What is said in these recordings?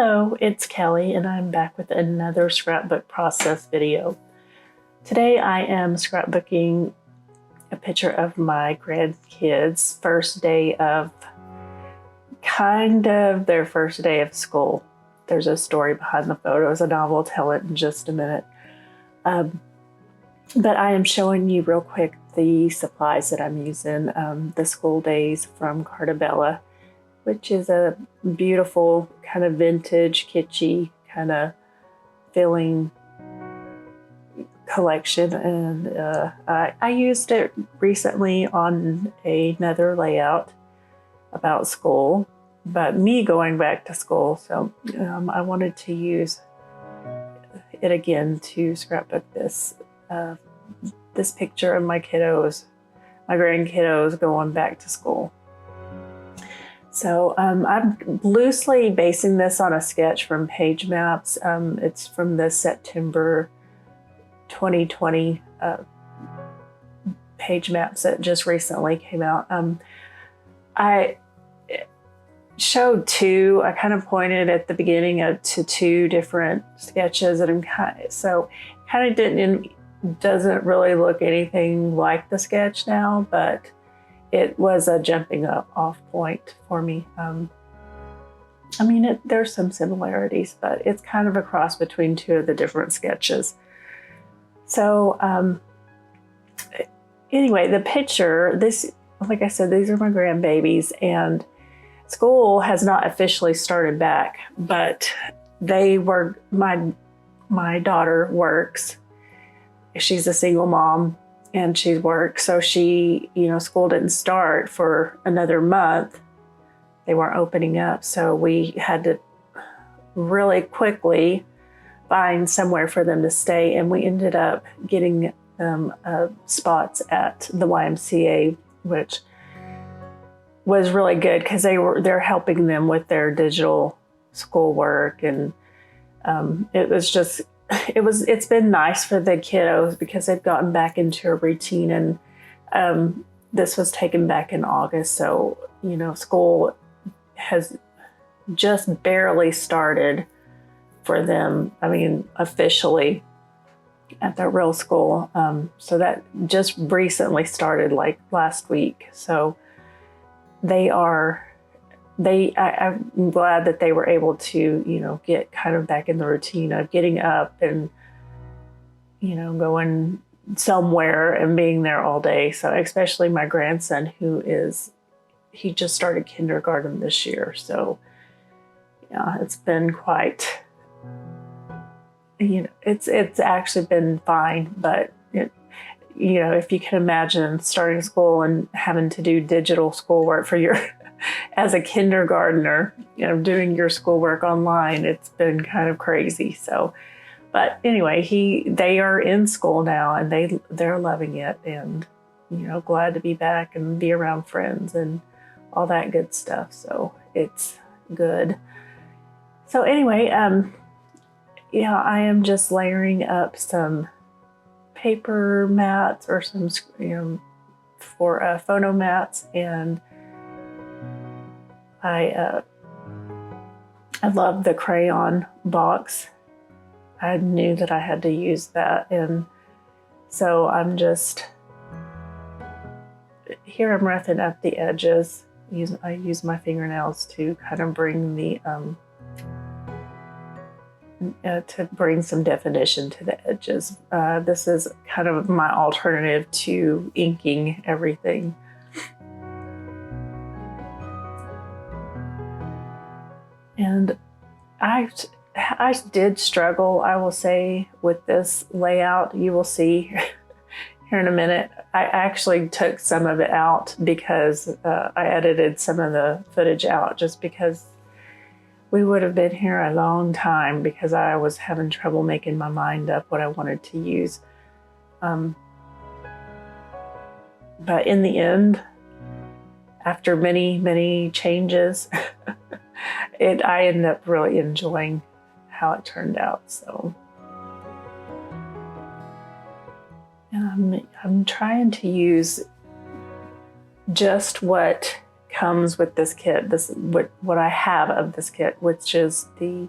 Hello, it's Kelly and I'm back with another scrapbook process video. Today I am scrapbooking a picture of my grandkids' first day of, their first day of school. There's a story behind the photos and I will tell it in just a minute. But I am showing you real quick the supplies that I'm using, the school days from Carta, which is a beautiful kind of vintage, kitschy kind of feeling collection. And I used it recently on another layout about school, but me going back to school. So I wanted to use it again to scrapbook this picture of my kiddos, my grandkiddos going back to school. So I'm loosely basing this on a sketch from Page Maps. It's from the September 2020 Page Maps that just recently came out. I showed two. I kind of pointed at the beginning to two different sketches, and doesn't really look anything like the sketch now, but it was a jumping off point for me. There's some similarities, but it's kind of a cross between two of the different sketches. So anyway, the picture, like I said, these are my grandbabies, and school has not officially started back, but my daughter works. She's a single mom and she works. So school didn't start for another month. They weren't opening up. So we had to really quickly find somewhere for them to stay. And we ended up getting them spots at the YMCA, which was really good because they're helping them with their digital schoolwork. And it's been nice for the kiddos because they've gotten back into a routine, and this was taken back in August. So, school has just barely started for them. Officially at their real school. So that just recently started like last week. So I'm glad that they were able to, get kind of back in the routine of getting up and, going somewhere and being there all day. So especially my grandson, he just started kindergarten this year. So yeah, it's been quite, it's actually been fine, but if you can imagine starting school and having to do digital schoolwork as a kindergartner, doing your schoolwork online, it's been kind of crazy. So, but anyway, they are in school now and they're loving it, and, glad to be back and be around friends and all that good stuff. So it's good. So anyway, I am just layering up some paper mats or some, for photo mats, and I love the crayon box. I knew that I had to use that, and so I'm roughing up the edges. I use my fingernails to kind of bring to bring some definition to the edges. This is kind of my alternative to inking everything. And I did struggle, I will say, with this layout. You will see here in a minute. I actually took some of it out because I edited some of the footage out just because we would have been here a long time, because I was having trouble making my mind up what I wanted to use. But in the end, after many, many changes, I ended up really enjoying how it turned out. So, and I'm trying to use just what comes with this kit, what I have of this kit, which is the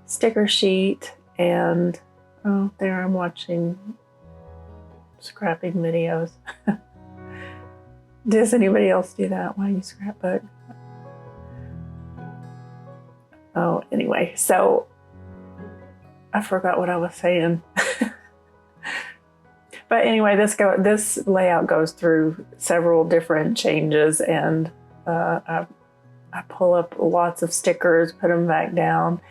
sticker sheet and, oh, there I'm watching scrapping videos. Does anybody else do that? Why do you scrapbook? Oh, anyway, so I forgot what I was saying. But anyway, this layout goes through several different changes, and I pull up lots of stickers, put them back down.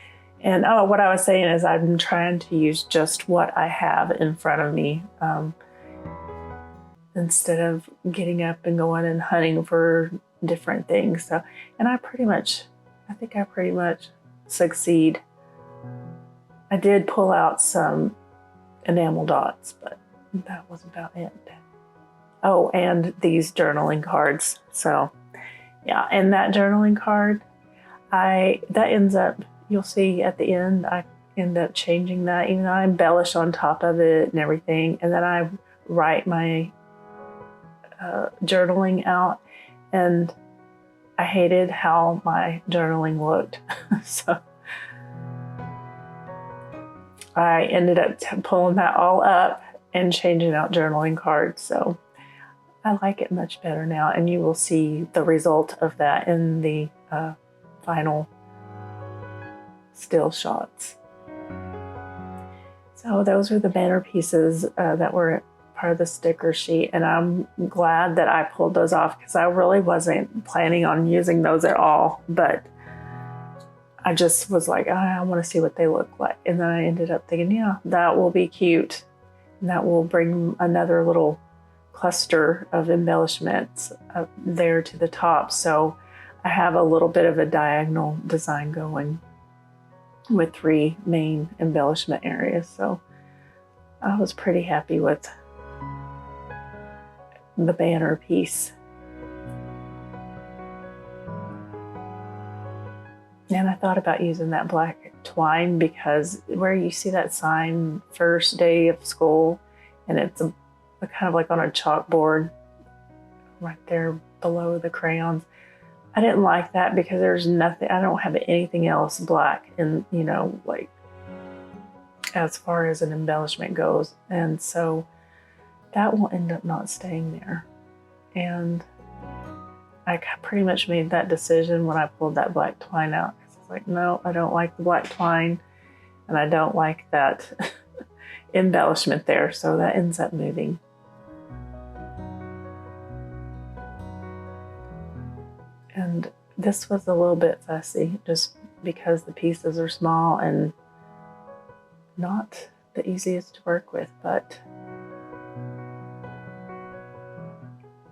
And oh, what I was saying is I'm trying to use just what I have in front of me, instead of getting up and going and hunting for different things. So, and I think I pretty much succeed. I did pull out some enamel dots, but that was about it. Oh, and these journaling cards. So yeah, and that journaling card, that ends up, you'll see at the end, I end up changing that, even though I embellish on top of it and everything. And then I write my journaling out, and I hated how my journaling looked. So I ended up pulling that all up and changing out journaling cards. So I like it much better now, and you will see the result of that in the final still shots. So those are the banner pieces that were part of the sticker sheet, and I'm glad that I pulled those off because I really wasn't planning on using those at all, but I just was like, I want to see what they look like. And then I ended up thinking, yeah, that will be cute. And that will bring another little cluster of embellishments up there to the top. So I have a little bit of a diagonal design going with 3 main embellishment areas. So I was pretty happy with the banner piece. And I thought about using that black twine because where you see that sign, first day of school, and it's a kind of like on a chalkboard right there below the crayons. I didn't like that because there's nothing, I don't have anything else black in, like as far as an embellishment goes. And so that will end up not staying there. And I pretty much made that decision when I pulled that black twine out. I was like, no, I don't like the black twine, and I don't like that embellishment there. So that ends up moving. And this was a little bit fussy just because the pieces are small and not the easiest to work with, but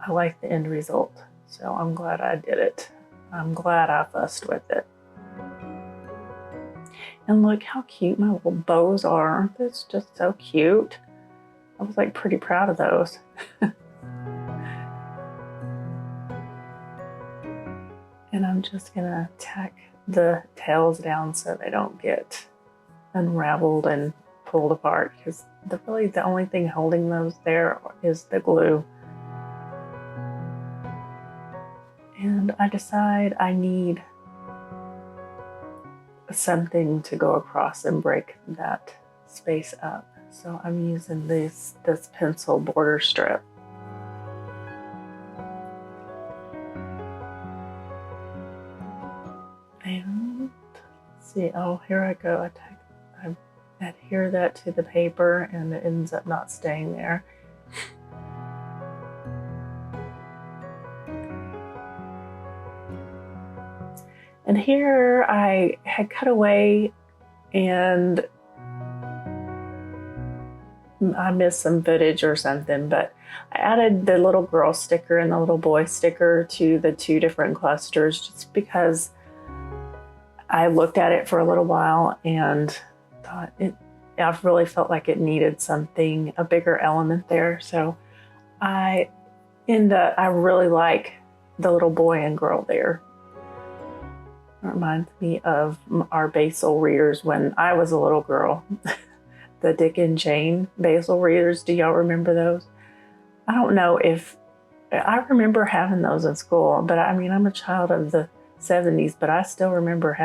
I like the end result. So I'm glad I did it. I'm glad I fussed with it. And look how cute my little bows are. Aren't they just so cute? I was like pretty proud of those. And I'm just gonna tack the tails down so they don't get unraveled and pulled apart, because really the only thing holding those there is the glue. And I decide I need something to go across and break that space up. So I'm using this pencil border strip. And let's see, oh, here I go. I adhere that to the paper and it ends up not staying there. And here I had cut away and I missed some footage or something, but I added the little girl sticker and the little boy sticker to the 2 different clusters just because I looked at it for a little while and thought I really felt like it needed something, a bigger element there. So I really like the little boy and girl there. It reminds me of our basil readers when I was a little girl. The Dick and Jane basil readers. Do y'all remember those? I don't know if I remember having those in school, but I mean, I'm a child of the 70s, but I still remember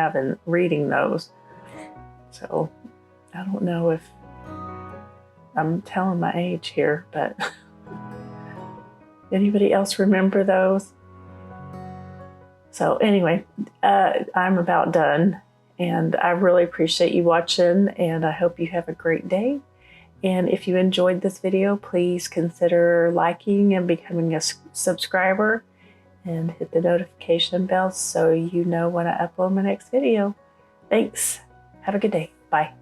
reading those. So I don't know if I'm telling my age here, but anybody else remember those? So anyway, I'm about done, and I really appreciate you watching, and I hope you have a great day. And if you enjoyed this video, please consider liking and becoming a subscriber, and hit the notification bell so you know when I upload my next video. Thanks. Have a good day. Bye.